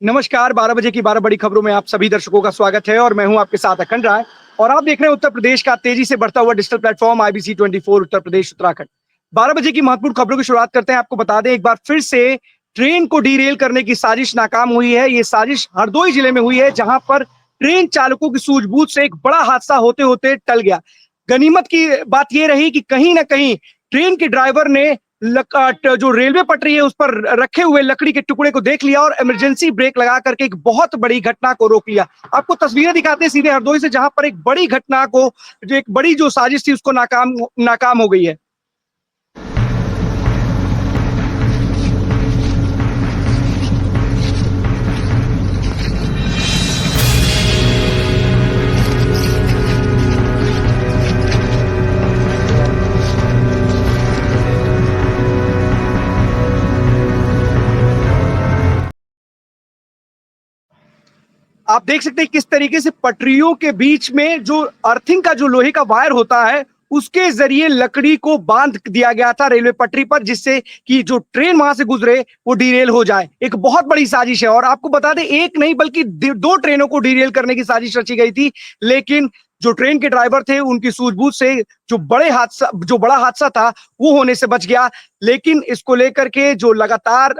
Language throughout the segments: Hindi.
नमस्कार, 12 बजे की 12 बड़ी खबरों में आप सभी दर्शकों का स्वागत है और मैं हूं आपके साथ अखंड राय। और आप देख रहे हैं उत्तर प्रदेश का तेजी से बढ़ता हुआ digital platform IBC 24 Uttar Pradesh Uttarakhand. 12 बजे की महत्वपूर्ण खबरों की शुरुआत करते हैं। आपको बता दें, एक बार फिर से ट्रेन को डीरेल करने की साजिश नाकाम हुई है। ये साजिश हरदोई जिले में हुई है, जहां पर ट्रेन चालकों की सूझबूझ से एक बड़ा हादसा होते होते टल गया। गनीमत की बात यह रही कि कहीं ना कहीं ट्रेन के ड्राइवर ने जो रेलवे पटरी है उस पर रखे हुए लकड़ी के टुकड़े को देख लिया और इमरजेंसी ब्रेक लगा करके एक बहुत बड़ी घटना को रोक लिया। आपको तस्वीरें दिखाते हैं सीधे हरदोई से, जहां पर एक बड़ी घटना को, जो एक बड़ी जो साजिश थी, उसको नाकाम नाकाम हो गई है। आप देख सकते हैं किस तरीके से पटरियों के बीच में जो अर्थिंग का जो लोहे का वायर होता है, उसके जरिए लकड़ी को बांध दिया गया था रेलवे पटरी पर, जिससे कि जो ट्रेन वहां से गुजरे वो डीरेल हो जाए। एक बहुत बड़ी साजिश है और आपको बता दें, एक नहीं बल्कि दो ट्रेनों को डीरेल करने की साजिश रची गई थी। लेकिन जो ट्रेन के ड्राइवर थे, उनकी सूझबूझ से जो बड़ा हादसा था वो होने से बच गया। लेकिन इसको लेकर के जो लगातार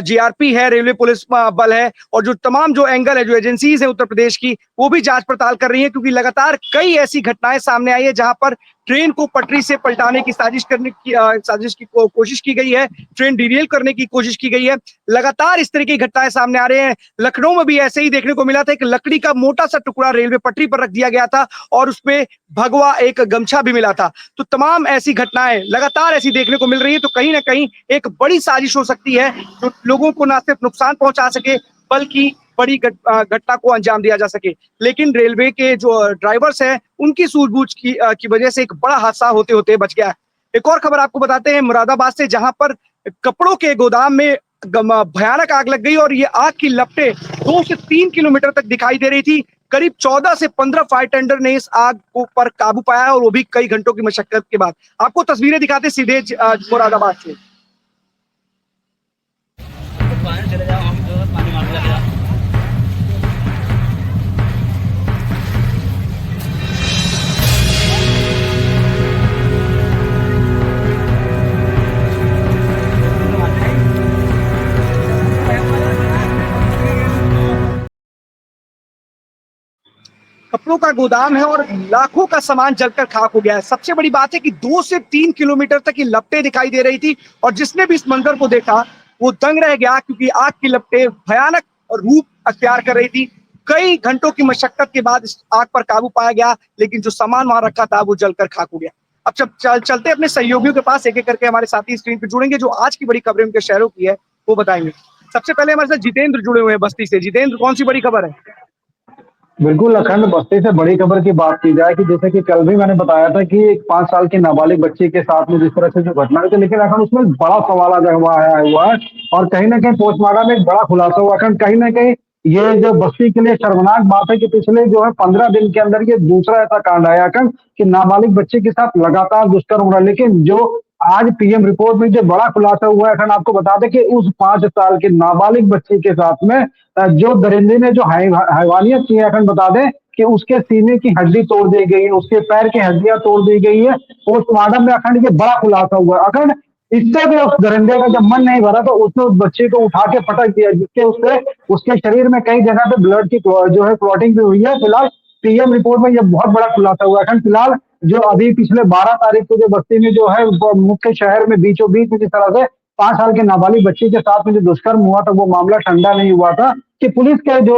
जीआरपी है, रेलवे पुलिस बल है, और जो तमाम जो एंगल है, जो एजेंसीज है उत्तर प्रदेश की, वो भी जांच पड़ताल कर रही है, क्योंकि लगातार कई ऐसी घटनाएं सामने आई है जहां पर ट्रेन को पटरी से पलटाने की साजिश की कोशिश की गई है, ट्रेन डीरेल करने की कोशिश की गई है। लगातार इस तरह की घटनाएं सामने आ रहे हैं। लखनऊ में भी ऐसे ही देखने को मिला था, एक लकड़ी का मोटा सा टुकड़ा रेलवे पटरी पर रख दिया गया था और उसपे भगवा एक गमछा भी मिला था। तो तमाम ऐसी घटनाएं लगातार ऐसी देखने को मिल रही है। तो कहीं ना कहीं एक बड़ी साजिश हो सकती है, जो लोगों को ना सिर्फ नुकसान पहुंचा सके, बल्कि बड़ी घटना को अंजाम दिया जा सके। लेकिन रेलवे के जो ड्राइवर्स हैं, उनकी सूझबूझ की वजह से एक बड़ा हादसा होते होते बच गया। एक और खबर आपको बताते हैं मुरादाबाद से, जहां पर कपड़ों के गोदाम में भयानक आग लग गई और ये आग की लपटें 2 से 3 किलोमीटर तक दिखाई दे रही थी। करीब 14 से 15 फायर टेंडर ने इस आग को पर काबू पाया, और वो भी कई घंटों की मशक्कत के बाद। आपको तस्वीरें दिखाते सीधे मुरादाबाद से। चले जाओ, हम पानी मार। कपड़ों का गोदाम है और लाखों का सामान जलकर खाक हो गया है। सबसे बड़ी बात है कि 2 से 3 किलोमीटर तक की लपटें दिखाई दे रही थी, और जिसने भी इस मंजर को देखा वो दंग रह गया, क्योंकि आग की लपटें भयानक रूप अख्तियार कर रही थी। कई घंटों की मशक्कत के बाद इस आग पर काबू पाया गया, लेकिन जो सामान वहां रखा था वो जलकर खाक हो गया। अब चलते अपने सहयोगियों के पास, एक एक करके हमारे साथी स्क्रीन पर जुड़ेंगे, जो आज की बड़ी खबरें उनके शहरों की है वो बताएंगे। सबसे पहले हमारे साथ जितेंद्र जुड़े हुए हैं बस्ती से। जितेंद्र, कौन सी बड़ी खबर है? बिल्कुल अखंड, बस्ती से बड़ी खबर की बात की जाए कि जैसे कि कल भी मैंने बताया था कि एक 5 साल की नाबालिग बच्ची के साथ में जिस तरह से जो घटना हुई थी, लेकिन अखंड उसमें बड़ा सवाल आज आया हुआ है। और कहीं ना कहीं पोस्टमार्टम में एक बड़ा खुलासा हुआ। अखंड, कहीं ना कहीं ये जो बस्ती के लिए शर्मनाक बात है कि पिछले जो है 15 दिन के अंदर ये दूसरा ऐसा कांड आया अखंड कि नाबालिग बच्ची के साथ लगातार दुष्कर्म हो रहा है। लेकिन जो आज पीएम रिपोर्ट में जो बड़ा खुलासा हुआ है अखंड, आपको बता दें कि उस 5 साल के नाबालिग बच्ची के साथ में जो दरिंदे ने जो हैवानियत की है अखंड, बता दें कि उसके सीने की हड्डी तोड़ दी गई है, उसके पैर की हड्डियां तोड़ दी गई है। पोस्टमार्टम में अखंड ये बड़ा खुलासा हुआ अखंड। इससे भी उस दरिंदे का जब मन नहीं भरा तो उसने उस बच्चे को उठा के पटक दिया, जिसके उससे उसके शरीर में कई जगह पे ब्लड की जो है क्लॉटिंग भी हुई है। फिलहाल पीएम रिपोर्ट में यह बहुत बड़ा खुलासा हुआ अखंड। फिलहाल जो अभी पिछले 12 तारीख को जो बस्ती में जो है मुख्य शहर में बीचों बीच में जिस तरह से 5 साल के नाबालिग बच्ची के साथ में जो दुष्कर्म हुआ था, वो मामला ठंडा नहीं हुआ था कि पुलिस के जो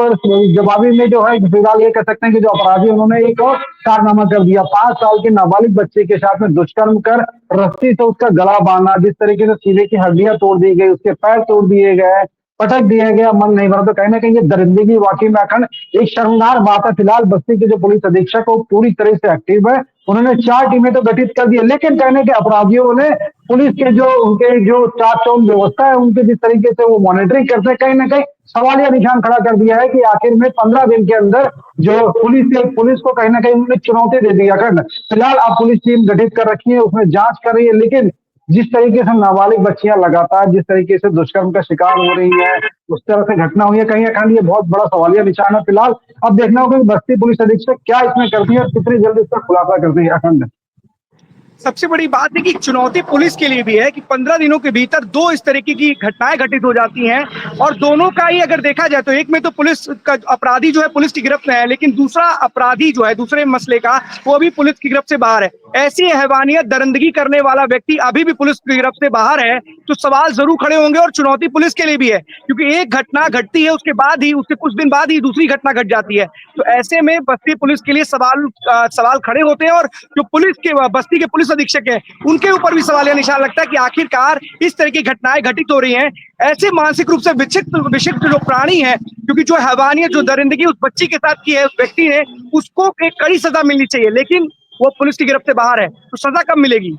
जवाबी में जो है फिलहाल ये कह सकते हैं कि जो अपराधी उन्होंने एक और कारनामा कर दिया। 5 साल के नाबालिग बच्चे के साथ में दुष्कर्म कर रस्सी से उसका गला बांधना, जिस तरीके से सीने की हड्डियां तोड़ दी गई, उसके पैर तोड़ दिए गए, पटक दिया गया, मन नहीं भरा। तो कहीं ना कहीं ये दरिंदगी वाकई में अखंड एक शर्मनाक बात है। फिलहाल बस्ती के जो पुलिस अधीक्षक वो पूरी तरह से एक्टिव है। उन्होंने 4 टीमें तो गठित कर दी है, लेकिन कहने के अपराधियों ने पुलिस के जो उनके जो चाक चौक व्यवस्था है, उनके जिस तरीके से वो मॉनिटरिंग करते हैं, कहीं ना कहीं सवालिया निशान खड़ा कर दिया है कि आखिर में 15 दिन के अंदर जो पुलिस को कहीं ना कहीं उन्होंने चुनौती दे दी। अखंड, फिलहाल अब पुलिस टीम गठित कर रखी है, उसमें जांच कर रही है, लेकिन जिस तरीके से नाबालिग बच्चियां लगातार जिस तरीके से दुष्कर्म का शिकार हो रही है, उस तरह से घटना हुई है, कहीं न कहीं ये बहुत बड़ा सवालिया निशान है। फिलहाल अब देखना होगा कि बस्ती पुलिस अधीक्षक क्या इसमें करती है और कितनी जल्दी इसका खुलासा करती है। अखंड। सबसे बड़ी बात है कि चुनौती पुलिस के लिए भी है कि 15 दिनों के भीतर 2 इस तरीके की घटनाएं घटित हो जाती हैं और दोनों का ही अगर देखा जाए तो एक में तो पुलिस का अपराधी जो है पुलिस की गिरफ्त में है, लेकिन दूसरा अपराधी जो है दूसरे मसले का वो अभी पुलिस की गिरफ्त से बाहर है। ऐसी हैवानियत दरिंदगी करने वाला व्यक्ति अभी भी पुलिस की गिरफ्त से बाहर है, तो सवाल जरूर खड़े होंगे और चुनौती पुलिस के लिए भी है, क्योंकि एक घटना घटती है उसके बाद ही उसके कुछ दिन बाद ही दूसरी घटना घट जाती है। तो ऐसे में बस्ती पुलिस के लिए सवाल खड़े होते हैं और जो पुलिस के बस्ती के पुलिस अधीक्षक है उनके ऊपर भी सवालिया निशान लगता है कि आखिरकार इस तरह की घटनाएं घटित हो रही हैं। ऐसे मानसिक रूप से विक्षिप्त जो प्राणी है, क्योंकि जो हैवानियत जो दरिंदगी उस बच्ची के साथ की है उस व्यक्ति ने, उसको एक कड़ी सजा मिलनी चाहिए, लेकिन वो पुलिस की गिरफ्त से बाहर है, तो सजा कब मिलेगी?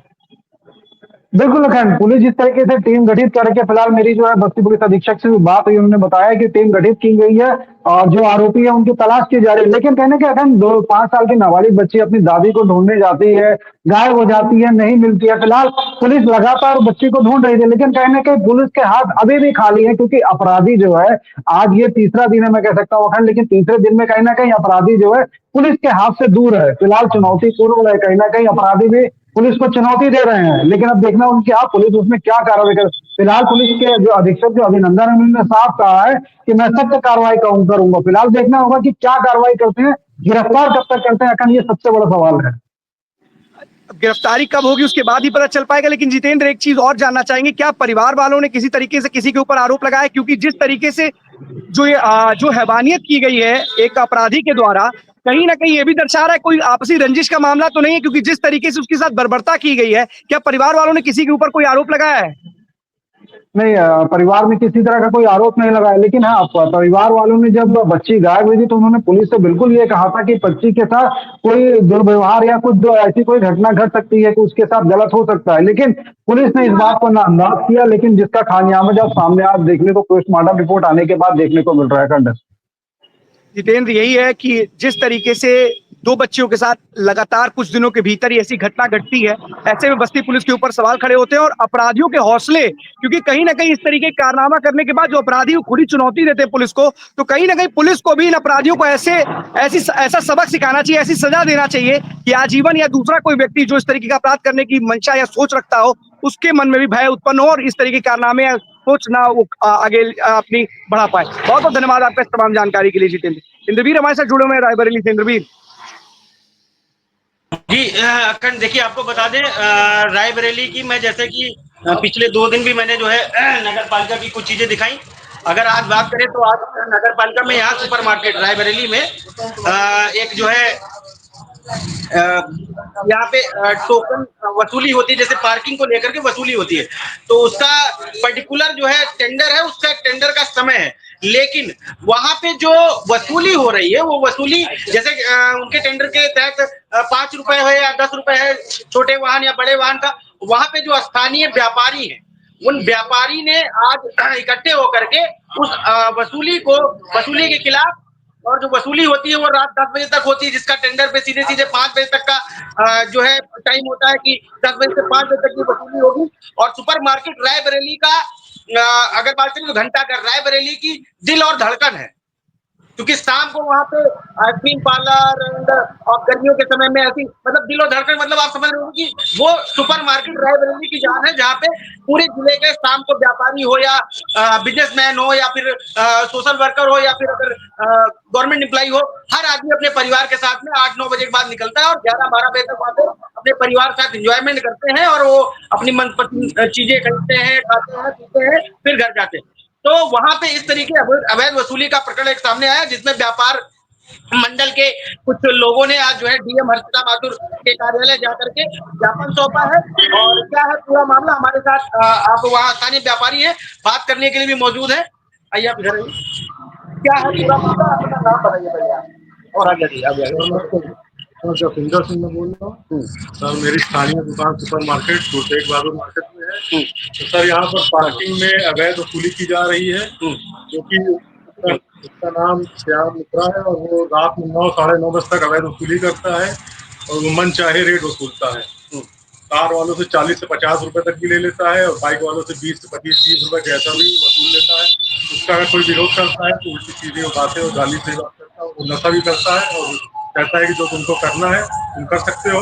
बिल्कुल अखंड, पुलिस जिस तरीके से टीम गठित करके फिलहाल मेरी जो है बस्ती पुलिस अधीक्षक से भी बात हुई, उन्होंने बताया कि टीम गठित की गई है और जो आरोपी है उनकी तलाश की जा रही है। लेकिन कहने के अखंड 5 साल की नाबालिग बच्ची अपनी दादी को ढूंढने जाती है, गायब हो जाती है, नहीं मिलती है। फिलहाल पुलिस लगातार बच्ची को ढूंढ रही थी, लेकिन कहीं न कहीं पुलिस के हाथ अभी भी खाली है, क्योंकि अपराधी जो है आज ये तीसरा दिन है मैं कह सकता हूँ अखंड, लेकिन तीसरे दिन में कहीं न कहीं अपराधी जो है पुलिस के हाथ से दूर है। फिलहाल चुनौतीपूर्ण है, कहीं न कहीं अपराधी भी पुलिस को चुनौती दे रहे हैं, लेकिन अब देखना उनकी आप पुलिस उसमें क्या कार्रवाई कर। फिलहाल पुलिस के जो अधीक्षक जो अभिनंदन है उन्होंने साफ कहा है कि मैं सख्त कार्रवाई करूंगा। फिलहाल देखना होगा कि क्या कार्रवाई करते हैं, गिरफ्तार कब तक करते हैं अखंड, ये सबसे बड़ा सवाल है। गिरफ्तारी कब होगी उसके बाद ही पता चल पाएगा। लेकिन जितेंद्र एक चीज और जानना चाहेंगे, क्या परिवार वालों ने किसी तरीके से किसी के ऊपर आरोप लगाया? क्योंकि जिस तरीके से जो हैवानियत की गई है एक अपराधी के द्वारा, कहीं ना कहीं ये भी दर्शा रहा है कोई आपसी रंजिश का मामला तो नहीं है, क्योंकि जिस तरीके से उसके साथ बर्बरता की गई है, क्या परिवार वालों ने किसी के ऊपर कोई आरोप लगाया है? नहीं, परिवार में किसी तरह का कोई आरोप नहीं लगाया, लेकिन हाँ परिवार वालों ने जब बच्ची गायब हुई थी तो उन्होंने पुलिस से बिल्कुल ये कहा था कि बच्ची के साथ कोई दुर्व्यवहार या कुछ ऐसी कोई घटना घट सकती है कि उसके साथ गलत हो सकता है, लेकिन पुलिस ने इस बात को नाअंदाज किया। लेकिन जिसका खामियाजा जब सामने आज देखने को पोस्टमार्टम रिपोर्ट आने के बाद देखने को मिल रहा है खंड। जितेंद्र यही है कि जिस तरीके से 2 बच्चियों के साथ लगातार कुछ दिनों के भीतर ही ऐसी घटना घटती है, ऐसे में बस्ती पुलिस के ऊपर सवाल खड़े होते हैं और अपराधियों के हौसले, क्योंकि कहीं ना कहीं इस तरीके के कारनामा करने के बाद जो अपराधी खुद ही चुनौती देते हैं पुलिस को, तो कहीं ना कहीं पुलिस को भी इन अपराधियों को ऐसा सबक सिखाना चाहिए, ऐसी सजा देना चाहिए कि आजीवन या दूसरा कोई व्यक्ति जो इस तरीके का अपराध करने की मंशा या सोच रखता हो उसके मन में भी भय उत्पन्न हो और इस तरीके के कारनामे या सोच ना वो आगे अपनी बढ़ा पाए। बहुत बहुत धन्यवाद आपका इस तमाम जानकारी के लिए जितेंद्र। इंद्रवीर हमारे साथ जुड़े हुए हैं रायबरेली से। इंद्रवीर जी अखंड, देखिए आपको बता दें रायबरेली की, मैं जैसे कि पिछले 2 दिन भी मैंने जो है नगर पालिका की कुछ चीजें दिखाई। अगर आज बात करें तो आज नगर पालिका में यहाँ सुपर मार्केट रायबरेली में एक जो है यहाँ पे टोकन वसूली होती है, जैसे पार्किंग को लेकर के वसूली होती है, तो उसका पर्टिकुलर जो है टेंडर है, उसका टेंडर का समय है, लेकिन वहां पे जो वसूली हो रही है वो वसूली जैसे उनके टेंडर के तहत 5 रुपए है या 10 रुपए है छोटे वाहन या बड़े वाहन का, वहां पे जो स्थानीय व्यापारी है उन व्यापारी ने आज इकट्ठे होकर के उस वसूली के खिलाफ, और जो वसूली होती है वो रात 10 बजे तक होती है, जिसका टेंडर पे सीधे सीधे 5 बजे तक का जो है टाइम होता है कि 10 बजे से 5 बजे तक की वसूली होगी। और सुपर मार्केट रायबरेली का अगर बात करें तो घंटाघर रायबरेली की दिल और धड़कन है, क्योंकि शाम को वहां पे आइसक्रीम पार्लर और गर्मियों के समय में ऐसी मतलब दिल और धड़कन, मतलब आप समझ रहे हो कि वो सुपर मार्केट रायबरेली की जान है, जहाँ पे पूरे जिले के शाम को व्यापारी हो या बिजनेसमैन हो या फिर सोशल वर्कर हो या फिर अगर गवर्नमेंट एम्प्लॉई हो, हर आदमी अपने परिवार के साथ में 8-9 बजे के बाद निकलता है और 11-12 बजे तक वहां पे अपने परिवार के साथ एंजॉयमेंट करते हैं और वो अपनी मनपसंद चीजें खरीदते हैं, खाते हैं, पीते हैं, फिर घर जाते हैं। तो वहां पे इस तरीके अवैध वसूली का प्रकरण एक सामने आया, जिसमें व्यापार मंडल के कुछ लोगों ने आज जो है डीएम हर्षिता माथुर के कार्यालय जाकर के ज्ञापन सौंपा है। और क्या है पूरा मामला, हमारे साथ आप वहाँ स्थानीय व्यापारी हैं, बात करने के लिए भी मौजूद है। आइए आप इधर आइए, क्या है पूरा मामला, अपना नाम बताइए पहले आप और आगे आगे। सर जसविंदर सिंह मैं बोल रहा हूँ सर। मेरी स्थानीय दुकान सुपर मार्केट जो तेग बहादुर मार्केट में है, तो सर यहाँ पर पार्किंग में अवैध वसूली की जा रही है, जो कि उसका नाम श्याम मित्रा है और वो रात में 9 साढ़े 9 बजे तक अवैध वसूली करता है और वो मन चाहे रेट वसूलता है। कार वालों से 40 से 50 रुपए तक भी ले लेता है और बाइक वालों से 20 से 25-30 रुपए जैसा भी वसूल लेता है। उसका अगर कोई विरोध करता है तो उल्टी सीधी बातें और गाली से बात करता है, वो नशा भी करता है और कहता है कि जो तुमको करना है तुम कर सकते हो,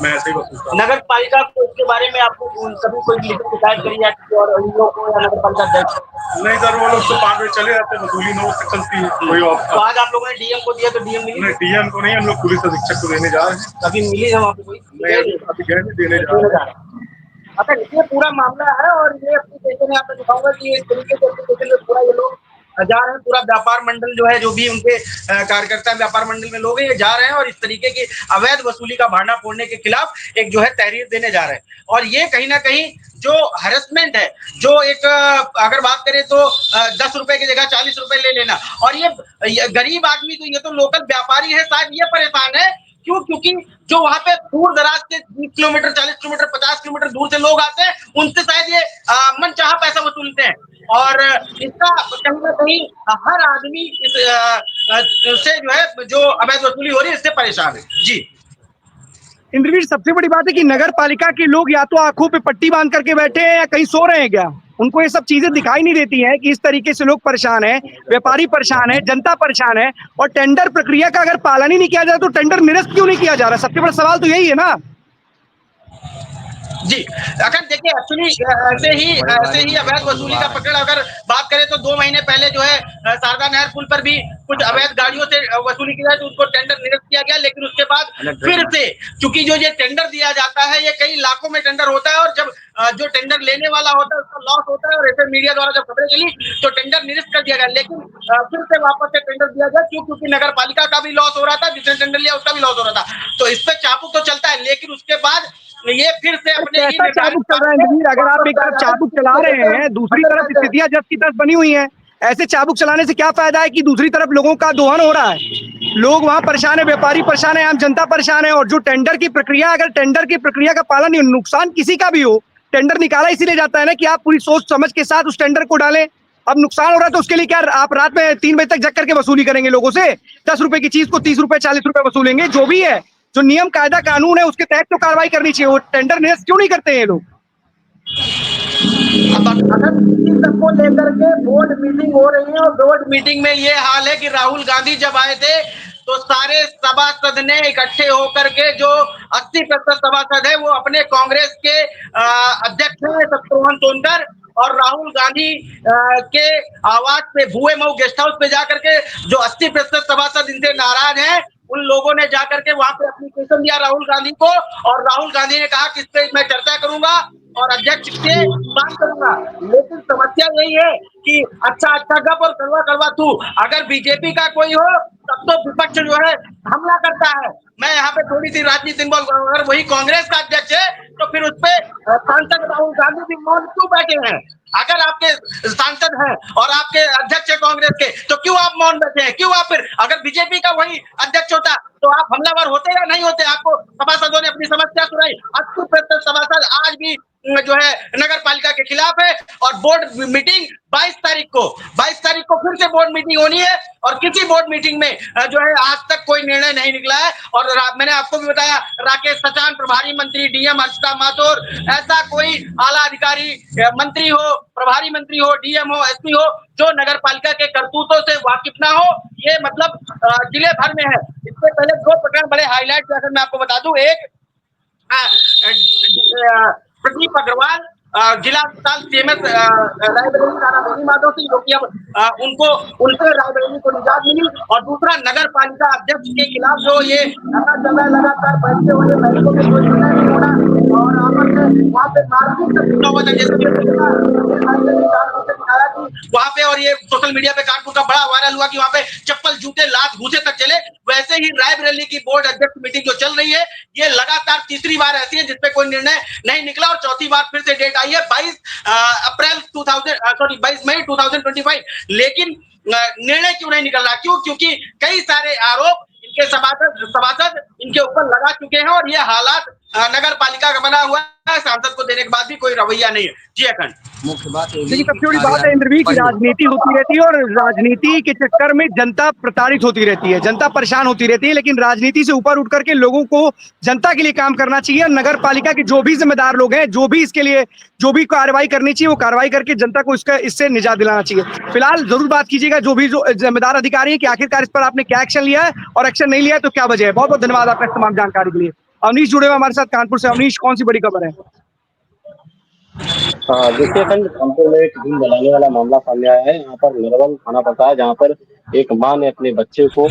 मैं ऐसे ही वसूलता हूँ। नगर पालिका को इसके बारे में आपको कभी कोई लिखित शिकायत करी है और उन लोगों को या नगर पालिका अध्यक्ष? नहीं सर, वो लोग तो 5 बजे चले जाते हैं, वसूली 9 से चलती है। कोई तो आज आप लोगों ने डीएम को दिया तो डीएम मिली? डीएम को नहीं, हम लोग पुलिस अधीक्षक को देने जा रहे हैं। कभी मिली है वहाँ पे कोई? अभी गए नहीं, देने जा रहे हैं। अच्छा, ये पूरा मामला है और ये एप्लीकेशन यहाँ पे दिखाऊंगा कि इस तरीके से एप्लीकेशन में पूरा ये लोग जा रहे हैं, पूरा व्यापार मंडल जो है, जो भी उनके कार्यकर्ता व्यापार मंडल में लोग हैं, ये जा रहे हैं और इस तरीके की अवैध वसूली का भांडा फोड़ने के खिलाफ एक जो है तहरीर देने जा रहे हैं। और ये कहीं ना कहीं जो हैरेसमेंट है, जो एक अगर बात करें तो 10 रुपए की जगह 40 रुपए ले लेना, और ये गरीब आदमी तो ये तो लोकल व्यापारी है शायद, ये परेशान है क्यों? क्योंकि जो वहां पे दूर दराज से 20 किलोमीटर 40 किलोमीटर 50 किलोमीटर दूर से लोग आते हैं, उनसे शायद ये मनचाहा पैसा वसूलते हैं और इसका कहीं ना कहीं हर आदमी से जो है जो अवैध वसूली हो रही है इससे परेशान है। जी इंद्रवीर, सबसे बड़ी बात है कि नगर पालिका के लोग या तो आंखों पे पट्टी बांध करके बैठे हैं या कहीं सो रहे हैं क्या? उनको ये सब चीजें दिखाई नहीं देती हैं कि इस तरीके से लोग परेशान हैं, व्यापारी परेशान है, जनता परेशान है, और टेंडर प्रक्रिया का अगर पालन ही नहीं किया जाए तो टेंडर निरस्त क्यों नहीं किया जा रहा? सबसे बड़ा सवाल तो यही है ना। जी, अगर देखिए एक्चुअली ऐसे ही अवैध वसूली का पकड़ अगर बात करें तो 2 महीने पहले जो है शारदा नहर पुल पर भी कुछ अवैध गाड़ियों से वसूली की जाए तो उसको टेंडर निरस्त किया गया, लेकिन उसके बाद फिर से, चूंकि जो ये टेंडर दिया जाता है ये कई लाखों में टेंडर होता है और जब जो टेंडर लेने वाला होता है उसका लॉस होता है, और ऐसे मीडिया द्वारा जब खबरें चली तो टेंडर निरस्त कर दिया गया, लेकिन फिर से वापस से टेंडर दिया गया। क्यों? क्योंकि नगर पालिका का भी लॉस हो रहा था, जिसने टेंडर लिया उसका भी लॉस हो रहा था, तो इस पर चाबुक तो चलता है, लेकिन उसके बाद ये फिर से अपने ही चाबुक चल रहा है इंद्रवीर? अगर आप एक तरफ चाबुक चला रहे हैं, दूसरी तरफ स्थितियां जस की तस बनी हुई हैं, ऐसे चाबुक चलाने से क्या फायदा है कि दूसरी तरफ लोगों का दोहन हो रहा है, लोग वहां परेशान है, व्यापारी परेशान है, आम जनता परेशान है। और जो टेंडर की प्रक्रिया, अगर टेंडर की प्रक्रिया का पालन नहीं, नुकसान किसी का भी हो, टेंडर निकाला इसीलिए जाता है ना कि आप पूरी सोच समझ के साथ उस टेंडर को डालें। अब नुकसान हो रहा है तो उसके लिए क्या आप रात में 3 बजे तक जग करके वसूली करेंगे लोगों से? 10 रुपए की चीज को 30 रुपए 40 रुपए वसूलेंगे? जो भी है, जो नियम कायदा कानून है उसके तहत तो कार्रवाई करनी चाहिए। वो टेंडर निरस्त क्यों नहीं करते हैं लोग? अगर इसी सबको लेकर के बोर्ड मीटिंग हो रही है और बोर्ड मीटिंग में ये हाल है कि राहुल गांधी जब आए थे तो सारे सभासद ने इकट्ठे होकर के, जो 80% सभासद है वो अपने कांग्रेस के अध्यक्ष हैं शत्रुघ्न सोनकर, और राहुल गांधी के आवास पे भुए मऊ गेस्ट हाउस पे जाकर के जो 80% सभासद इनसे नाराज हैं, उन लोगों ने जाकर के वहां पे एप्लीकेशन दिया राहुल गांधी को, और राहुल गांधी ने कहा कि इस पे मैं चर्चा करूंगा और अध्यक्ष से बात करूंगा। लेकिन समस्या यही है कि अच्छा गप और कड़वा कड़वा तू, अगर बीजेपी का कोई हो तब तो विपक्ष जो है हमला करता है। मैं यहाँ पे थोड़ी सी राजनीति इन्वॉल्व करूंगा, अगर वही कांग्रेस का अध्यक्ष है तो फिर उस पे सांसद राहुल गांधी भी मौन क्यों बैठे हैं? अगर आपके सांसद हैं और आपके अध्यक्ष है कांग्रेस के, तो क्यों आप मौन बैठे हैं? क्यों आप फिर, अगर बीजेपी का वही अध्यक्ष होता तो आप हमलावर होते या नहीं होते? आपको सभासदों ने अपनी समस्या सुनाई, 80% सभासद आज भी जो है नगर पालिका के खिलाफ है, और बोर्ड मीटिंग 22 तारीख को फिर से बोर्ड मीटिंग होनी है, और किसी बोर्ड मीटिंग में जो है आज तक कोई निर्णय नहीं निकला है। और मैंने आपको भी बताया, राकेश सचान प्रभारी मंत्री, डीएम हर्षिता माथुर, ऐसा कोई आला अधिकारी मंत्री हो, प्रभारी मंत्री हो, डीएम हो, एसपी हो, जो नगर पालिका के करतूतों से वाकिफ ना हो, ये मतलब जिले भर में है। इससे पहले 2 प्रकरण बड़े हाईलाइट अगर मैं आपको बता दूं, एक प्रदीप अग्रवाल जिला अस्पताल सीएमएस रायबरेली थाना बेनी माधव सिंह, जो कि अब उनसे रायबरेली को निजात मिली, और दूसरा नगर पालिका अध्यक्ष के खिलाफ जो ये लगातार बढ़ते हुए बैंकों में कोई निर्णय नहीं होना और आपस में वहाँ पे मारपीट वहाँ पे, और ये सोशल मीडिया पे कानपुर का बड़ा वायरल हुआ कि वहाँ पे चप्पल जूते लात घूसे तक चले। वैसे ही रायबरेली की बोर्ड अध्यक्ष मीटिंग जो चल रही है, ये लगातार तीसरी बार ऐसी है जिसपे कोई निर्णय नहीं निकला, और चौथी बार फिर से डेट आई है 22 मई 2025। लेकिन निर्णय क्यों नहीं निकल रहा? क्योंकि कई सारे आरोप इनके सभासद इनके ऊपर लगा चुके हैं, और ये हालात नगर पालिका का बना हुआ है, सांसद को देने के बाद भी कोई रवैया नहीं है। जी अखंड। मुख्य बात यही देखिए है कि सबसे बड़ी बात है कार्यालय इंद्रवीर की बंद है। राजनीति होती रहती है और राजनीति के चक्कर में जनता प्रताड़ित होती रहती है, जनता परेशान होती रहती है, लेकिन राजनीति से ऊपर उठ करके लोगों को जनता के लिए काम करना चाहिए। नगर पालिका के जो भी जिम्मेदार लोग हैं, जो भी इसके लिए जो भी कार्रवाई करनी चाहिए वो कार्रवाई करके जनता को इसका इससे निजात दिलाना चाहिए। फिलहाल जरूर बात कीजिएगा जो भी जो जिम्मेदार अधिकारी है कि आखिरकार इस पर आपने क्या एक्शन लिया है और एक्शन नहीं लिया है तो क्या वजह है। बहुत बहुत धन्यवाद आपका तमाम जानकारी के लिए। अवनीश जुड़े हुए हमारे साथ कानपुर से। अवनीश, कौन सी बड़ी खबर है? हाँ, देखिए अखंड, कानपुर में एक दिल जलाने वाला मामला सामने आया है। यहाँ पर निर्मल थाना पड़ता है, जहाँ पर एक माँ ने अपने बच्चे को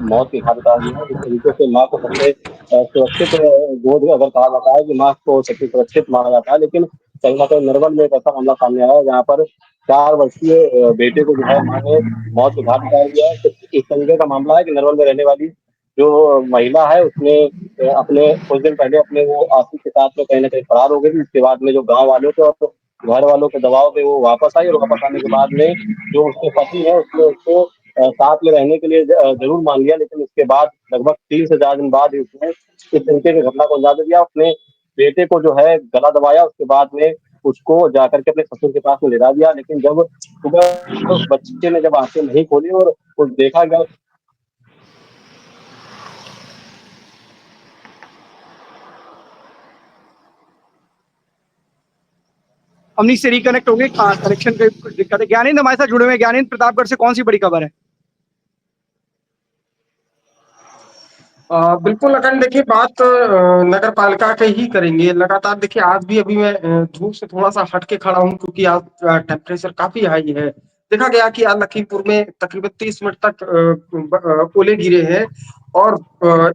मौत के घाट उतार दिया। जिस तरीके से माँ को सबसे सुरक्षित गोद अगर कहा जाता है कि माँ को सबसे सुरक्षित माना जाता है, लेकिन कहीं ना कहीं निर्मल में एक ऐसा मामला सामने आया है जहाँ पर 4 वर्षीय बेटे को जो है माँ ने मौत के घाट उतार दिया है। तो इस तरीके का मामला है कि निर्मल में रहने वाली जो महिला है उसने अपने कुछ दिन पहले अपने वो आशिक के साथ में कहीं ना कहीं फरार हो गई थी। इसके बाद में जो गांव वालों थे और घर वालों के दबाव पे वो वापस आई, और वापस आने के बाद में जो उसके पति है उसने उसको साथ में रहने के लिए जरूर मान लिया, लेकिन उसके बाद लगभग 3 से 4 दिन बाद ही उसने इस तरीके की घटना को अंजाम दिया। अपने बेटे को जो है गला दबाया, उसके बाद में उसको जाकर के अपने ससुर के पास में ले जा दिया। लेकिन जब सुबह उस बच्चे ने जब आंखें नहीं खोली और उस देखा गया अवनीश से रिकनेक्ट हो गए, कनेक्शन पे कुछ दिक्कत है। ज्ञानेंद्र हमारे साथ जुड़े हुए हैं। ज्ञानेंद्र, प्रतापगढ़ से कौन सी बड़ी खबर है? बिल्कुल अखंड, देखिए बात नगर पालिका की ही करेंगे लगातार। देखिए आज भी अभी मैं धूप से थोड़ा सा हट के खड़ा हूँ क्योंकि आज टेम्परेचर काफी हाई है। देखा गया कि आज लखीमपुर में तकरीबन 30 मिनट तक ओले गिरे हैं और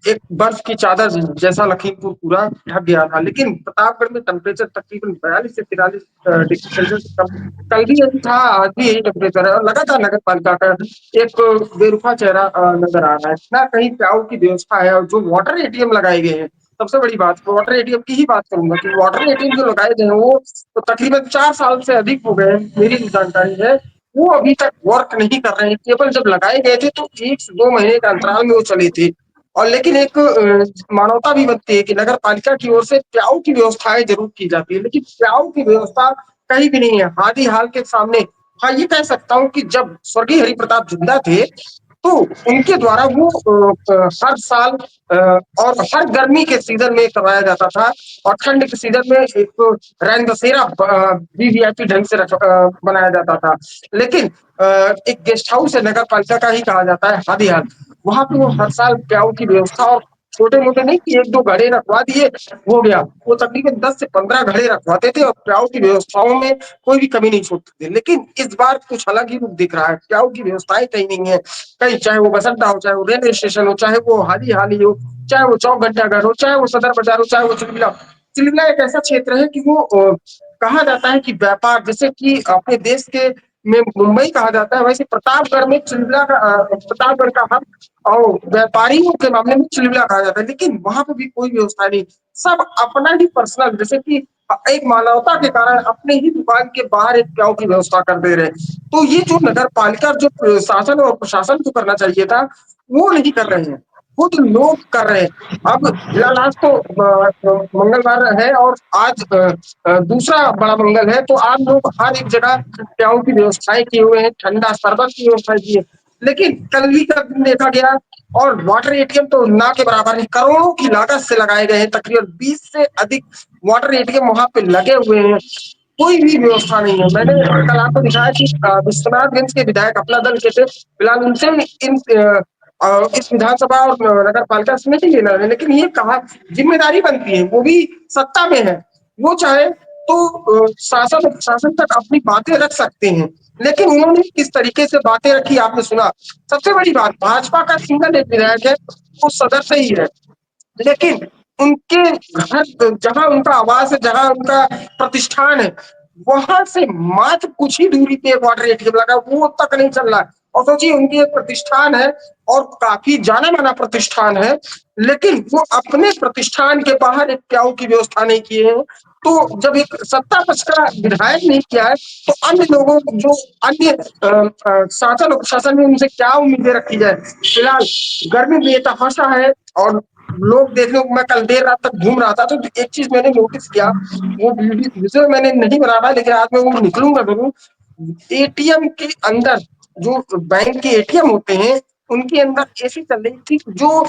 एक बर्फ की चादर जैसा लखीमपुर पूरा ढक गया था। लेकिन प्रतापगढ़ में टेम्परेचर तकरीबन 42 से 43 डिग्री सेल्सियस कम कल भी यही था, आज भी यही टेम्परेचर है। और लगातार नगर पालिका का एक बेरुखा चेहरा नजर आ रहा है। ना कहीं प्याऊ की व्यवस्था है और जो वाटर एटीएम लगाए गए हैं, सबसे बड़ी बात वाटर एटीएम की ही बात करूंगा कि वाटर एटीएम जो लगाए गए हैं वो तो तकरीबन 4 साल से अधिक हो गए हैं, मेरी जो जानकारी है वो अभी तक वर्क नहीं कर रहे हैं। केवल जब लगाए गए थे तो 1 से 2 महीने का अंतराल में वो चले थे। और लेकिन एक मानवता भी बनती है कि नगर पालिका की ओर से प्याऊ की व्यवस्थाएं जरूर की जाती है, लेकिन प्याऊ की व्यवस्था कहीं भी नहीं है। हादी हाल के सामने हाँ ये कह सकता हूँ कि जब स्वर्गीय हरि प्रताप जिंदा थे तो उनके द्वारा वो हर साल और हर गर्मी के सीजन में करवाया जाता था और ठंड के सीजन में एक रैन बसेरा वीवीआईपी ढंग से बनाया जाता था। लेकिन एक गेस्ट हाउस है नगर पालिका का ही कहा जाता है हादी हाल, वहां पे वो हर साल प्याऊ की व्यवस्था और छोटे मोटे नहीं कि 1-2 घड़े रखवा दिए हो गया, वो तकरीबन 10 से 15 घड़े रखवाते थे और प्याऊ की व्यवस्थाओं में कोई भी कमी नहीं छोड़ते थे। लेकिन इस बार कुछ अलग ही रूप दिख रहा है, प्याऊ की व्यवस्थाएं कहीं नहीं है कहीं, चाहे वो बस अड्डा हो, चाहे वो रेलवे स्टेशन हो, चाहे वो हाली हाली हो, चाहे वो चौक घंटाघर हो, चाहे वो सदर बाजार हो, चाहे वो चिलबिला। चिलबिला एक ऐसा क्षेत्र है कि वो कहा जाता है कि व्यापार जैसे कि अपने देश के में मुंबई कहा जाता है, वैसे प्रतापगढ़ में चिलबिला का प्रतापगढ़ का हब और व्यापारियों के मामले में चिलबिला कहा जाता है। लेकिन वहां पे भी कोई व्यवस्था नहीं, सब अपना ही पर्सनल, जैसे कि एक मानवता के कारण अपने ही दुकान के बाहर एक प्याऊ की व्यवस्था कर दे रहे हैं। तो ये जो नगर पालिका जो शासन और प्रशासन को करना चाहिए था वो नहीं कर रहे हैं, खुद लोग कर रहे हैं। अब फिलहाल आज तो मंगलवार है और आज दूसरा बड़ा मंगल है, तो आज लोग हर एक जगह प्याऊ की व्यवस्थाएं किए हुए हैं, ठंडा शरबत की व्यवस्था की है। लेकिन कल भी का दिन देखा गया और वाटर एटीएम तो ना के बराबर है, करोड़ों की लागत से लगाए गए हैं, तकरीबन 20 से अधिक वाटर एटीएम वहां पे लगे हुए हैं, कोई भी व्यवस्था नहीं है। मैंने कल आपको दिखाया कि विश्वनाथगंज के विधायक अपना दल के थे, फिलहाल उनसे इन इस विधानसभा और नगर पालिका से नहीं लेना है, लेकिन ये कहा जिम्मेदारी बनती है, वो भी सत्ता में है, वो चाहे तो शासन शासन तक अपनी बातें रख सकते हैं। लेकिन उन्होंने किस तरीके से बातें रखी आपने सुना। सबसे बड़ी बात भाजपा का सिंगल एक विधायक है, वो सदर से ही है, लेकिन उनके घर जहां उनका आवास है, जहां उनका प्रतिष्ठान है, वहां से मात्र कुछ ही दूरी पे वाटर एटीएम लगा, वो तक नहीं चल रहा है। और सोचिए उनकी एक प्रतिष्ठान है और काफ़ी जाना-माना प्रतिष्ठान है, लेकिन वो अपने प्रतिष्ठान के बाहर एक प्याऊ की व्यवस्था नहीं किए हैं। तो जब एक सत्ता पक्ष का विधायक नहीं किया है, तो अन्य लोगों को जो अन्य शासन और प्रशासन में उनसे क्या उम्मीदें रखी जाए? फिलहाल गर्मी बेतहाशा है और लोग देखने को मैं कल देर रात तक घूम रहा था, तो एक चीज़ मैंने नोटिस किया, वो विज़ुअल मैंने नहीं बना पाया लेकिन आज मैं वो निकलूँगा ज़रूर। एटीएम के अंदर जो बैंक के एटीएम होते हैं, उनके अंदर एसी चल रही थी, जो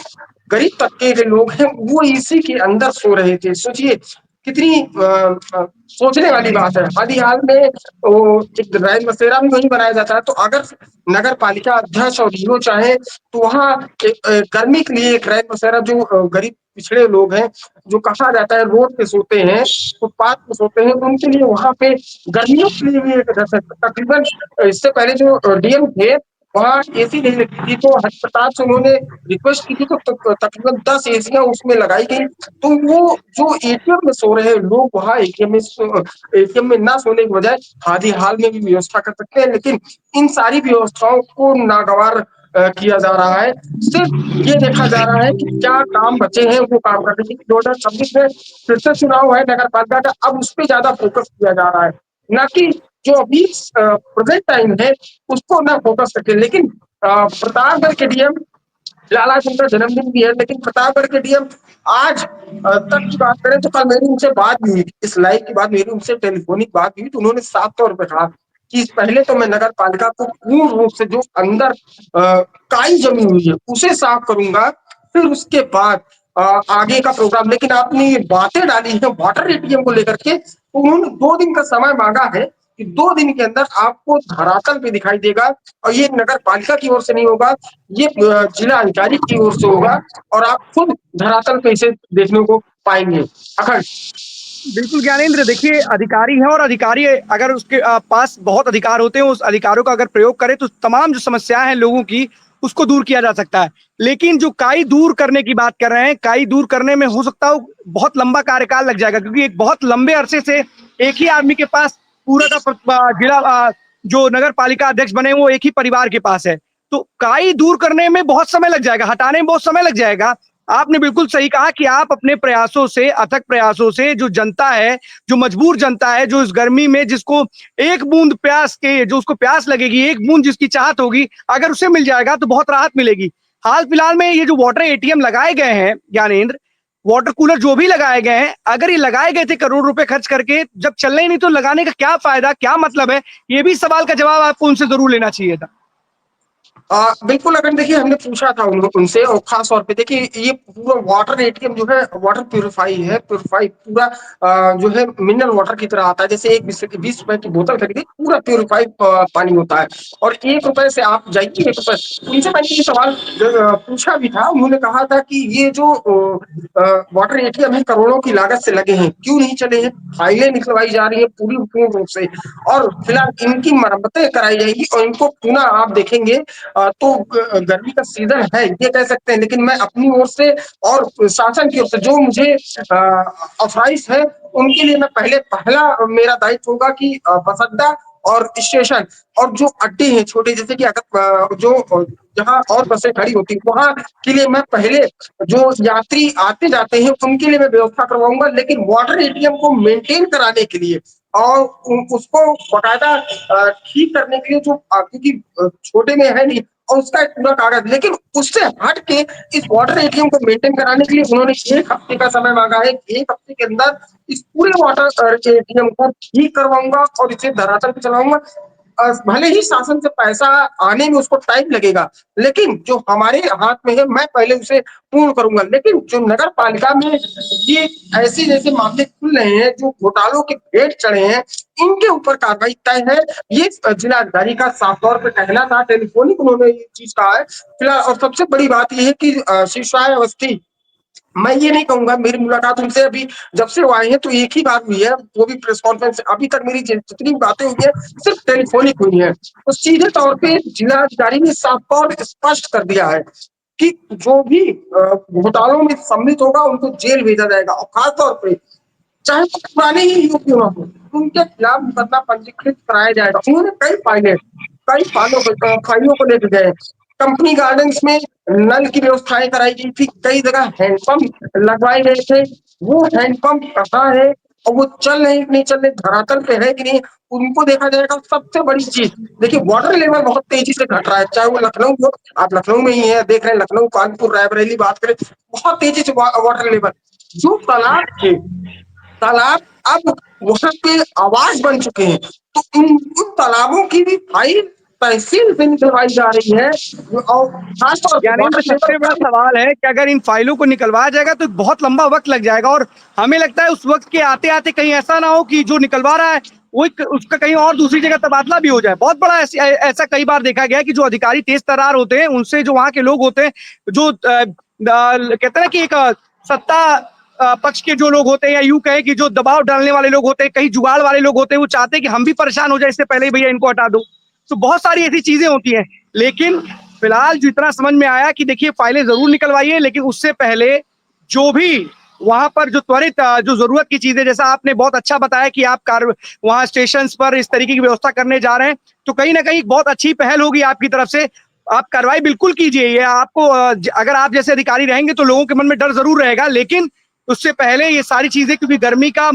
गरीब तबके के लोग हैं, वो एसी के अंदर सो रहे थे। सोचिए कितनी सोचने वाली बात है। हाल-ही-हाल में वो एक रैन बसेरा भी वहीं बनाया जाता है, तो अगर नगर पालिका अध्यक्ष और ईओ चाहें, तो वहाँ गर्मी के लिए एक रैन बसेरा जो गरीब पिछड़े लोग हैं, जो कहा जाता है रोड पे सोते हैं, फुटपाथ पे सोते हैं, उनके लिए वहाँ पे गर्मियों के लिए भी एक तकरीबन इससे पहले जो डीएम थे, वहाँ एसी नहीं लगती थी, तो हर प्रकार से उन्होंने रिक्वेस्ट की थी, तो तकरीबन 10 एसियाँ उसमें लगाई गई। तो वो जो एटीएम में सो रहे हैं लोग, वहाँ एटीएम में ना सोने की बजाय हाल में भी व्यवस्था कर सकते हैं, लेकिन इन सारी व्यवस्थाओं को नागवार किया जा रहा है। सिर्फ ये देखा जा रहा है कि क्या काम बचे हैं, वो काम करने के लिए 2026 में फिर से चुनाव है नगर पालिका का, अब उस पे ज़्यादा फोकस किया जा रहा है, ना कि जो अभी प्रेज़ेंट टाइम है, उसको ना फोकस करके। लेकिन प्रतापगढ़ के डीएम फिलहाल आज उनका जन्मदिन भी है, लेकिन प्रतापगढ़ के डीएम आज तक की बात करें तो कल मेरी उनसे बात भी हुई, इस लाइव के बाद मेरी उनसे टेलीफोनिक बात हुई, तो उन्होंने साफ तौर पे कहा कि पहले तो मैं नगर पालिका को पूर्ण रूप से जो अंदर काई जमी हुई है, उसे साफ करूँगा, फिर उसके बाद आगे का प्रोग्राम। लेकिन आपने ये बातें डाली हैं वाटर एटीएम को लेकर के, तो उन्होंने 2 दिन का समय माँगा है कि 2 दिन के अंदर आपको धरातल पे दिखाई देगा और ये नगर पालिका की ओर से नहीं होगा, ये जिला अधिकारी की ओर से होगा और आप खुद धरातल पे इसे देखने को पाएँगे। अखंड। बिल्कुल ज्ञानेंद्र, देखिए अधिकारी है और अधिकारी अगर उसके पास बहुत अधिकार होते हैं, उस अधिकारों का अगर प्रयोग करे तो तमाम जो समस्याएं हैं लोगों की उसको दूर किया जा सकता है। लेकिन जो काई दूर करने की बात कर रहे हैं, काई दूर करने में हो सकता है बहुत लंबा कार्यकाल लग जाएगा, क्योंकि एक बहुत लंबे अरसे से एक ही आदमी के पास पूरा का जिला जो नगर पालिका अध्यक्ष बने वो एक ही परिवार के पास है। तो काई दूर करने में बहुत समय लग जाएगा, हटाने में बहुत समय लग जाएगा। आपने बिल्कुल सही कहा कि आप अपने प्रयासों से, अथक प्रयासों से जो जनता है, जो मजबूर जनता है, जो इस गर्मी में जिसको एक बूंद प्यास के जो उसको प्यास लगेगी, एक बूंद जिसकी चाहत होगी, अगर उसे मिल जाएगा तो बहुत राहत मिलेगी। हाल फिलहाल में ये जो वाटर एटीएम लगाए गए हैं ज्ञानेंद्र, वाटर कूलर जो भी लगाए गए हैं, अगर ये लगाए गए थे करोड़ रुपए खर्च करके, जब चलने ही नहीं तो लगाने का क्या फायदा, क्या मतलब है? ये भी सवाल का जवाब आपको उनसे जरूर लेना चाहिए था। बिल्कुल अगर देखिए हमने पूछा था उनसे और खास तौर पे देखिए ये पूरा वाटर एटीएम जो है वाटर प्यूरिफाई पूरा जो है मिनरल वाटर की तरह आता है, जैसे एक 20 रुपए की बोतल खरीदी पूरा प्यूरिफाई पानी होता है और 1 रुपए से आप जाइए 1 रुपए। उनसे मैंने ये सवाल पूछा भी था, उन्होंने कहा था कि ये जो वाटर एटीएम है करोड़ों की लागत से लगे हैं, क्यों नहीं चले हैं? फाइलें निकलवाई जा रही है पूरी पूर्ण रूप से और फिलहाल इनकी मरम्मतें कराई जाएगी और इनको पुनः आप देखेंगे तो गर्मी का सीजन है ये कह सकते हैं, लेकिन मैं अपनी ओर से और शासन की ओर से जो मुझे अफराइश है उनके लिए मैं पहला मेरा दायित्व होगा कि बस अड्डा और स्टेशन और जो अड्डे हैं छोटे, जैसे कि अगर जो जहाँ और बसें खड़ी होती हैं वहां के लिए मैं पहले जो यात्री आते जाते हैं उनके लिए मैं व्यवस्था करवाऊंगा, लेकिन वाटर एटीएम को मेंटेन कराने के लिए और उसको बकायदा ठीक करने के लिए जो क्योंकि छोटे में है नहीं और उसका एक पूरा कागज, लेकिन उससे हट के इस वाटर एटीएम को मेंटेन कराने के लिए उन्होंने 1 हफ्ते का समय मांगा है। 1 हफ्ते के अंदर इस पूरे वाटर एटीएम को ठीक करवाऊंगा और इसे धरातल पे चलाऊंगा। भले ही शासन से पैसा आने में उसको टाइम लगेगा, लेकिन जो हमारे हाथ में है मैं पहले उसे पूर्ण करूंगा। लेकिन जो नगर पालिका में ये ऐसे जैसे मामले खुल रहे हैं, जो घोटालों के भेंट चढ़े हैं, इनके ऊपर कार्रवाई तय है, ये जिलाधिकारी का साफ तौर पे कहना था, टेलीफोनिक उन्होंने ये चीज कहा है। फिलहाल और सबसे बड़ी बात ये है कि शिवशाय अवस्थी, मैं ये नहीं कहूंगा, मेरी मुलाकात उनसे अभी जब से वो आए हैं तो एक ही बार हुई है, वो भी प्रेस कॉन्फ्रेंस। अभी तक मेरी जितनी बातें हुई है सिर्फ टेलीफोनिक हुई है, तो सीधे तौर पे जिलाधिकारी ने साफ तौर स्पष्ट कर दिया है कि जो भी घोटालों में सम्मिलित होगा उनको जेल भेजा जाएगा और खासतौर पे चाहे वो पुराने ही योग क्यों ना हो, उनके खिलाफ मुकदमा पंजीकृत कराया जाएगा। उन्होंने कई फाइलें कई फाइलों को लेके गए। कंपनी गार्डन्स में नल की व्यवस्थाएं कराई गई थी, कई जगह हैंडपंप लगवाए गए थे। वो हैंडपंप कहाँ है और वो चल रहे हैं कि नहीं चल रहे, धरातल पे है कि नहीं, उनको देखा जाएगा। सबसे बड़ी चीज देखिए, वाटर लेवल बहुत तेजी से घट रहा है, चाहे वो लखनऊ हो, आप लखनऊ में ही है, देख रहे हैं लखनऊ, कानपुर, रायबरेली बात करें, बहुत तेजी से वाटर लेवल, जो तालाब थे, तालाब अब वहां पे आवास बन चुके हैं। तो उन तालाबों की भी फाइल तहसील से निकलवाई जा रही है, और खासतौर पर ज्ञानेंद्र, वाटर सबसे बड़ा लेवल। सवाल है कि अगर इन फाइलों को निकलवाया जाएगा तो बहुत लंबा वक्त लग जाएगा, और हमें लगता है उस वक्त के आते आते कहीं ऐसा ना हो कि जो निकलवा रहा है वो उसका कहीं और दूसरी जगह तबादला भी हो जाए। बहुत बड़ा ऐसा कई बार देखा गया है कि जो अधिकारी तेज तर्रार होते हैं, उनसे जो वहां के लोग होते हैं, जो कहते हैं ना कि एक सत्ता पक्ष के जो लोग होते हैं, या यूं कहे कि जो दबाव डालने वाले लोग होते हैं, कहीं जुगाड़ वाले लोग होते हैं, वो चाहते हैं कि हम भी परेशान हो जाए, इससे पहले ही भैया इनको हटा दो। तो बहुत सारी ऐसी चीजें होती हैं। लेकिन फिलहाल जितना समझ में आया कि देखिए, फाइलें जरूर निकलवाइए, लेकिन उससे पहले जो भी वहां पर जो त्वरित जो जरूरत की चीजें, जैसा आपने बहुत अच्छा बताया कि आप वहां स्टेशन पर इस तरीके की व्यवस्था करने जा रहे हैं, तो कहीं ना कहीं बहुत अच्छी पहल होगी आपकी तरफ से। आप कार्रवाई बिल्कुल कीजिए। ये आपको अगर आप जैसे अधिकारी रहेंगे तो लोगों के मन में डर जरूर रहेगा, लेकिन उससे पहले ये सारी चीजें, क्योंकि गर्मी का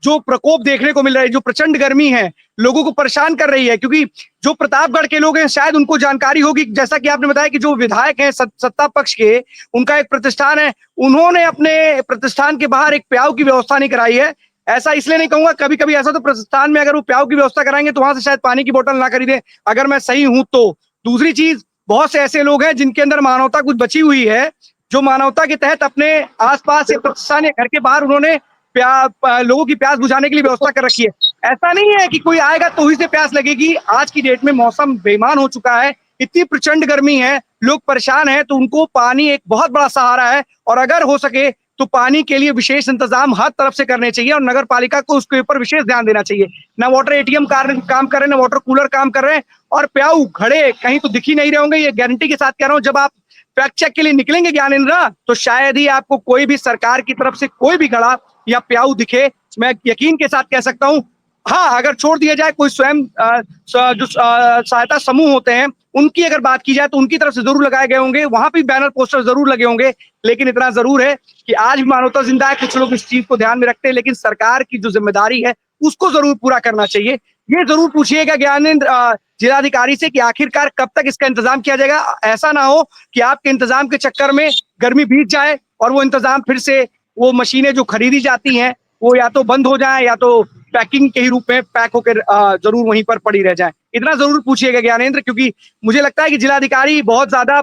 जो प्रकोप देखने को मिल रहा है, जो प्रचंड गर्मी है, लोगों को परेशान कर रही है। क्योंकि जो प्रतापगढ़ के लोग हैं, शायद उनको जानकारी होगी, जैसा कि आपने बताया कि जो विधायक हैं सत्ता पक्ष के, उनका एक प्रतिष्ठान है, उन्होंने अपने प्रतिष्ठान के बाहर एक प्याऊ की व्यवस्था नहीं कराई है। ऐसा इसलिए नहीं कहूंगा, कभी कभी ऐसा तो प्रतिष्ठान में अगर वो प्याऊ की व्यवस्था कराएंगे तो वहां से शायद पानी की बोतल ना खरीदे, अगर मैं सही हूं तो। दूसरी चीज, बहुत से ऐसे लोग हैं जिनके अंदर मानवता कुछ बची हुई है, जो मानवता के तहत अपने आसपास या प्रतिष्ठान या घर के बाहर उन्होंने लोगों की प्यास बुझाने के लिए व्यवस्था कर रखी है। ऐसा नहीं है कि कोई आएगा तो ही से प्यास लगेगी। आज की डेट में मौसम बेईमान हो चुका है, इतनी प्रचंड गर्मी है, लोग परेशान हैं, तो उनको पानी एक बहुत बड़ा सहारा है। और अगर हो सके तो पानी के लिए विशेष इंतजाम हर तरफ से करने चाहिए, और नगर पालिका को उसके ऊपर विशेष ध्यान देना चाहिए। ना वाटर एटीएम काम कर रहे हैं, ना वाटर कूलर काम कर रहे हैं, और प्याऊ घड़े कहीं तो दिख ही नहीं रहे होंगे। ये गारंटी के साथ कह रहा हूं, जब आप फैक्ट चेक के लिए निकलेंगे ज्ञानेंद्र, तो शायद ही आपको कोई भी सरकार की तरफ से कोई भी घड़ा या प्याऊ दिखे। मैं यकीन के साथ कह सकता हूं। हाँ, अगर छोड़ दिया जाए कोई स्वयं जो सहायता समूह होते हैं, उनकी अगर बात की जाए तो उनकी तरफ से जरूर लगाए गए होंगे, वहां भी बैनर पोस्टर जरूर लगे होंगे। लेकिन इतना जरूर है कि आज भी मानवता जिंदा है, कुछ लोग इस चीज को ध्यान में रखते हैं, लेकिन सरकार की जो जिम्मेदारी है उसको जरूर पूरा करना चाहिए। ये जरूर पूछिएगा ज्ञानेंद्र जिलाधिकारी से कि आखिरकार कब तक इसका इंतजाम किया जाएगा। ऐसा ना हो कि आपके इंतजाम के चक्कर में गर्मी बीत जाए और वो इंतजाम फिर से, वो मशीनें जो खरीदी जाती हैं वो या तो बंद हो जाए या तो पैकिंग के ही रूप में पैक होकर जरूर वहीं पर पड़ी रह जाए। इतना जरूर पूछिएगा ज्ञानेंद्र, क्योंकि मुझे लगता है कि जिलाधिकारी बहुत ज्यादा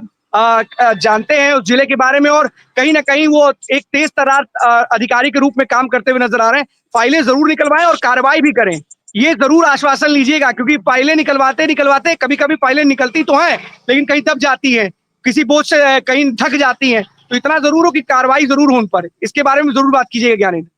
जानते हैं उस जिले के बारे में, और कहीं ना कहीं वो एक तेज तर्रार अधिकारी के रूप में काम करते हुए नजर आ रहे हैं। फाइलें जरूर निकलवाएं और कार्रवाई भी करें, ये जरूर आश्वासन लीजिएगा। क्योंकि फाइलें निकलवाते निकलवाते कभी कभी फाइलें निकलती तो हैं, लेकिन कहीं दब जाती हैं, किसी बोझ से कहीं ढक जाती हैं। तो इतना जरूर हो कि कार्रवाई जरूर हो उन पर। इसके बारे में जरूर बात कीजिएगा ज्ञानेंद्र।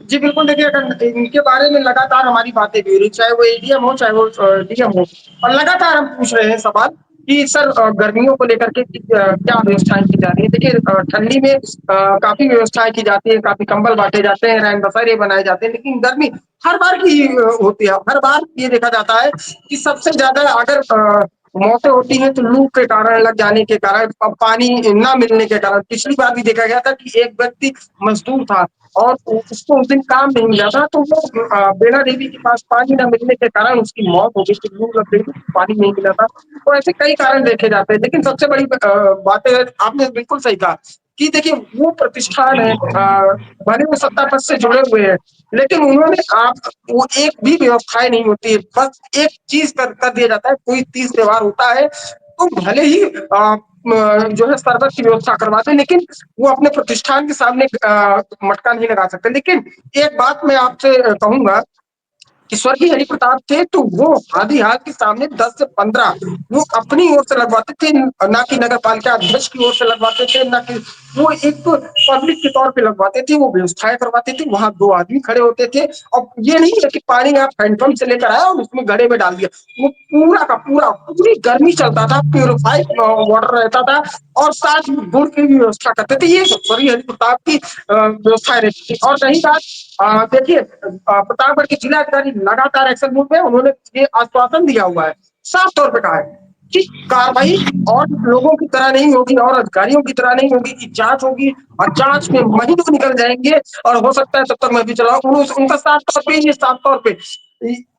जी बिल्कुल, देखिए अगर इनके बारे में लगातार हमारी बातें भी हो रही, चाहे वो एडीएम हो चाहे वो डीएम हो, और लगातार हम पूछ रहे हैं सवाल कि सर गर्मियों को लेकर के क्या व्यवस्थाएं की जा रही है। देखिए ठंडी में काफी व्यवस्थाएं की जाती है, काफी कंबल बांटे जाते हैं, रैन बसेरे बनाए जाते हैं, लेकिन गर्मी हर बार की होती है। हर बार ये देखा जाता है कि सबसे ज्यादा अगर मौतें होती हैं तो लू के कारण, लग जाने के कारण, पानी न मिलने के कारण। पिछली बार भी देखा गया था कि एक व्यक्ति मजदूर था और उसको उस दिन काम नहीं मिला था, तो वो बेला देवी के पास पानी न मिलने के कारण उसकी मौत हो गई थी, लू लग गई थी, पानी नहीं मिला था। तो ऐसे कई कारण देखे जाते हैं, लेकिन सबसे बड़ी बात है, आपने बिल्कुल सही कहा कि देखिए वो प्रतिष्ठान है, भले वो सत्ता पक्ष से जुड़े हुए हैं, लेकिन उन्होंने आप वो एक भी व्यवस्थाएं नहीं होती है। बस एक चीज कर दिया जाता है, कोई तीज त्योहार होता है तो भले ही जो है शरबत की व्यवस्था करवाते हैं, लेकिन वो अपने प्रतिष्ठान के सामने मटका नहीं लगा सकते। लेकिन एक बात मैं आपसे कहूंगा कि स्वर्गीय हरि प्रताप थे, तो वो हाथी हाथ के सामने 10 से 15 वो अपनी ओर से लगवाते थे, ना कि नगर पालिका अध्यक्ष की ओर से लगवाते थे, ना कि वो एक तो पब्लिक के तौर पे लगवाते थे, वो व्यवस्थाएं करवाते थे। वहां 2 आदमी खड़े होते थे, और ये नहीं है कि पानी आप हैंडपंप से लेकर आया और उसमें घड़े में डाल दिया। वो पूरा का पूरा, पूरी गर्मी चलता था, प्यूरिफाइड वाटर रहता था, और साथ में गुड़ की भी व्यवस्था करते थे। ये स्वर्गीय हरि प्रताप की व्यवस्थाएं रहती थी। और रही बात देखिए प्रतापगढ़ के जिलाधिकारी लगातार एक्शन मोड में, उन्होंने ये आश्वासन दिया हुआ है, साफ तौर पे कहा है कि कार्रवाई और लोगों की तरह नहीं होगी और अधिकारियों की तरह नहीं होगी कि जांच होगी और जांच में महीनों निकल जाएंगे और हो सकता है तब तक मैं भी चला उनका साफ तौर पे ये साफ तौर पे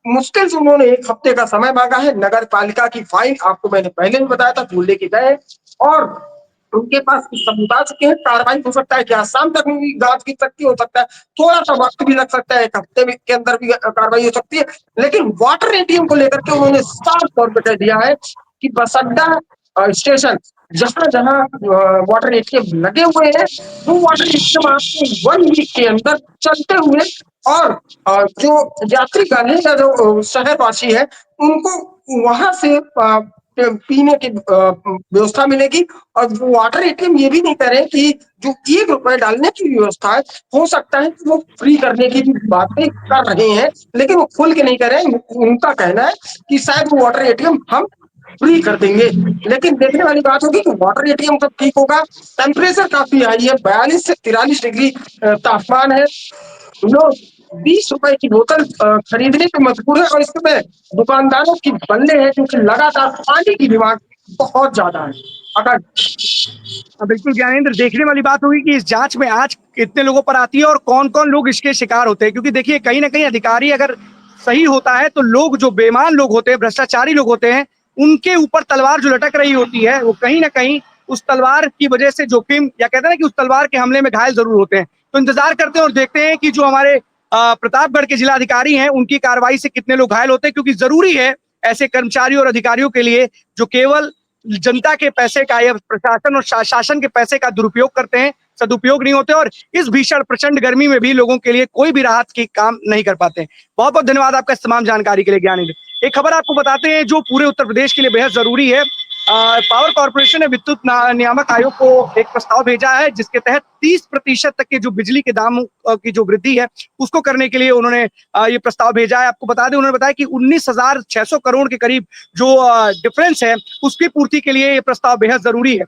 मुश्किल से उन्होंने 1 हफ्ते का समय मांगा है। नगर पालिका की फाइल आपको मैंने पहले भी बताया था, वो लेके गए और उनके पास कुछ सबूत आ चुके हैं। कार्रवाई हो सकता है कि आज शाम तक भी जांच की सकती हो सकता है, थोड़ा सा वक्त भी लग सकता है, 1 हफ्ते के अंदर भी कार्रवाई हो सकती है। लेकिन वाटर एटीएम को लेकर के उन्होंने साफ तौर पर कह दिया है कि बसअड्डा स्टेशन जहां जहां वाटर एटीएम लगे हुए हैं, वो वाटर एटीएम आपको 1 वीक के अंदर चलते हुए और जो यात्रीगण है या जो शहरवासी है, उनको वहां से पीने की व्यवस्था मिलेगी। और वो वाटर एटीएम ये भी नहीं कह रहे कि जो ₹1 डालने की व्यवस्था है, हो सकता है कि वो फ्री करने की भी बातें कर रहे हैं, लेकिन वो खुल के नहीं कह रहे हैं। उनका कहना है कि शायद वो वाटर एटीएम हम फ्री कर देंगे, लेकिन देखने वाली बात होगी कि वाटर एटीएम कब ठीक होगा। टेम्परेचर काफी हाई है, 42 से 43 डिग्री तापमान है। लोग ₹20 की बोतल खरीदने पे मजबूर है और इसमें दुकानदारों की बल्ले हैं क्योंकि लगातार पानी की डिमांड बहुत ज्यादा है। अगर बिल्कुल ज्ञानेंद्र, देखने वाली बात होगी कि इस जांच में आज कितने लोगों पर आती है और कौन-कौन लोग इसके शिकार होते हैं, क्योंकि देखिए कहीं न कहीं अधिकारी अगर सही होता है तो लोग जो बेईमान लोग होते हैं, भ्रष्टाचारी लोग होते हैं, उनके ऊपर तलवार जो लटक रही होती है, वो कहीं न कहीं उस तलवार की वजह से जोखिम या कहते हैं ना कि उस तलवार के हमले में घायल ज़रूर होते हैं। तो इंतज़ार करते हैं और देखते हैं कि जो हमारे प्रतापगढ़ के जिलाधिकारी हैं, उनकी कार्रवाई से कितने लोग घायल होते हैं, क्योंकि ज़रूरी है ऐसे कर्मचारियों और अधिकारियों के लिए जो केवल जनता के पैसे का या प्रशासन और शासन के पैसे का दुरुपयोग करते हैं, सदुपयोग नहीं होते और इस भीषण प्रचंड गर्मी में भी लोगों के लिए कोई भी राहत की काम नहीं कर पाते। बहुत बहुत धन्यवाद आपका इस तमाम जानकारी के लिए ज्ञानेंद्र। एक खबर आपको बताते हैं जो पूरे उत्तर प्रदेश के लिए बेहद जरूरी है। पावर कॉर्पोरेशन ने विद्युत नियामक आयोग को एक प्रस्ताव भेजा है जिसके तहत 30% तक के जो बिजली के दाम की जो वृद्धि है उसको करने के लिए उन्होंने ये प्रस्ताव भेजा है। आपको बता दें, उन्होंने बताया कि 19,600 करोड़ के करीब जो डिफरेंस है उसकी पूर्ति के लिए ये प्रस्ताव बेहद जरूरी है।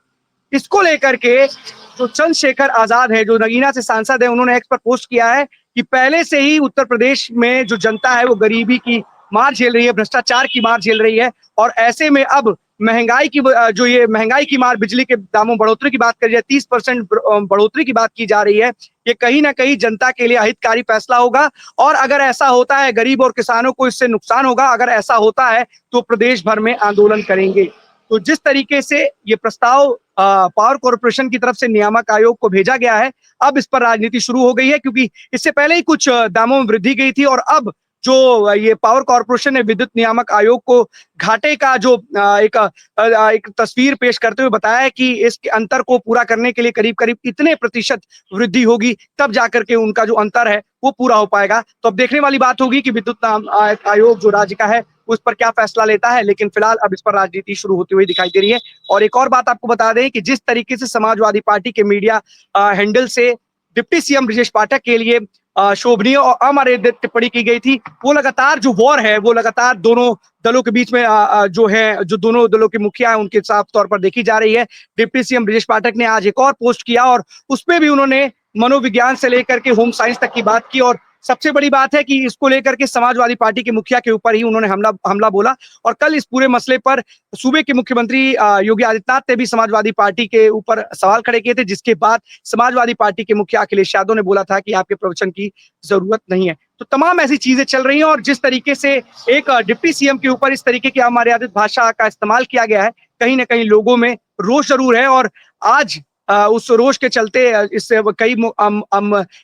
इसको लेकर के जो चंद्रशेखर आजाद है, जो नगीना से सांसद है, उन्होंने एक्स पर पोस्ट किया है कि पहले से ही उत्तर प्रदेश में जो जनता है वो गरीबी की मार झेल रही है, भ्रष्टाचार की मार झेल रही है और ऐसे में अब महंगाई की जो ये महंगाई की मार, बिजली के दामों बढ़ोतरी की बात करी जाए, 30% बढ़ोतरी की बात की जा रही है, ये कहीं ना कहीं जनता के लिए अहितकारी फैसला होगा और अगर ऐसा होता है गरीब और किसानों को इससे नुकसान होगा। अगर ऐसा होता है तो प्रदेश भर में आंदोलन करेंगे। तो जिस तरीके से ये प्रस्ताव पावर कॉर्पोरेशन की तरफ से नियामक आयोग को भेजा गया है, अब इस पर राजनीति शुरू हो गई है, क्योंकि इससे पहले ही कुछ दामों में वृद्धि गई थी और अब जो ये पावर कॉर्पोरेशन ने विद्युत नियामक आयोग को घाटे का जो एक तस्वीर पेश करते हुए बताया है कि इसके अंतर को पूरा करने के लिए करीब करीब इतने प्रतिशत वृद्धि होगी, तब जाकर के उनका जो अंतर है वो पूरा हो पाएगा। तो अब देखने वाली बात होगी कि विद्युत आयोग जो राज्य का है उस पर क्या फैसला लेता है, लेकिन फिलहाल अब इस पर राजनीति शुरू होती हुई दिखाई दे रही है। और एक और बात आपको बता दें कि जिस तरीके से समाजवादी पार्टी के मीडिया हैंडल से डिप्टी सीएम ब्रजेश पाठक के लिए शोभनीय और अमर्यादित टिप्पणी की गई थी, वो लगातार जो वॉर है वो लगातार दोनों दलों के बीच में जो है, जो दोनों दलों के मुखिया है उनके साफ तौर पर देखी जा रही है। डिप्टी सीएम ब्रजेश पाठक ने आज एक और पोस्ट किया और उसमें भी उन्होंने मनोविज्ञान से लेकर के होम साइंस तक की बात की और सबसे बड़ी बात है कि इसको लेकर के समाजवादी पार्टी के मुखिया के ऊपर ही उन्होंने हमला बोला। और कल इस पूरे मसले पर सूबे के मुख्यमंत्री योगी आदित्यनाथ ने भी समाजवादी पार्टी के ऊपर सवाल खड़े किए थे, जिसके बाद समाजवादी पार्टी के मुखिया अखिलेश यादव ने बोला था कि आपके प्रवचन की जरूरत नहीं है। तो तमाम ऐसी चीजें चल रही हैं और जिस तरीके से एक डिप्टी सीएम के ऊपर इस तरीके की अमर्यादित भाषा का इस्तेमाल किया गया है, कहीं ना कहीं लोगों में रोष जरूर है और आज उस रोष के चलते इससे कई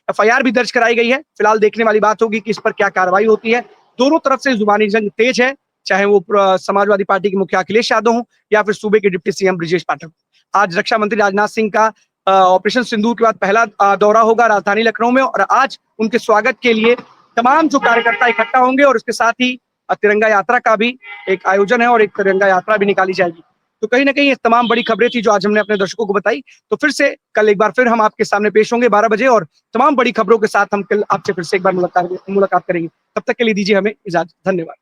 एफआईआर भी दर्ज कराई गई है। फिलहाल देखने वाली बात होगी कि इस पर क्या कार्रवाई होती है। दोनों तरफ से जुबानी जंग तेज है, चाहे वो समाजवादी पार्टी के मुखिया अखिलेश यादव हो या फिर सूबे के डिप्टी सीएम ब्रजेश पाठक। आज रक्षा मंत्री राजनाथ सिंह का ऑपरेशन सिंदूर के बाद पहला दौरा होगा राजधानी लखनऊ में और आज उनके स्वागत के लिए तमाम जो कार्यकर्ता इकट्ठा होंगे और इसके साथ ही तिरंगा यात्रा का भी एक आयोजन है और एक तिरंगा यात्रा भी निकाली जाएगी। तो कहीं ना कहीं ये तमाम बड़ी खबरें थी जो आज हमने अपने दर्शकों को बताई। तो फिर से कल एक बार फिर हम आपके सामने पेश होंगे 12 बजे और तमाम बड़ी खबरों के साथ हम कल आपसे फिर से एक बार मुलाकात करेंगे। तब तक के लिए दीजिए हमें इजाजत। धन्यवाद।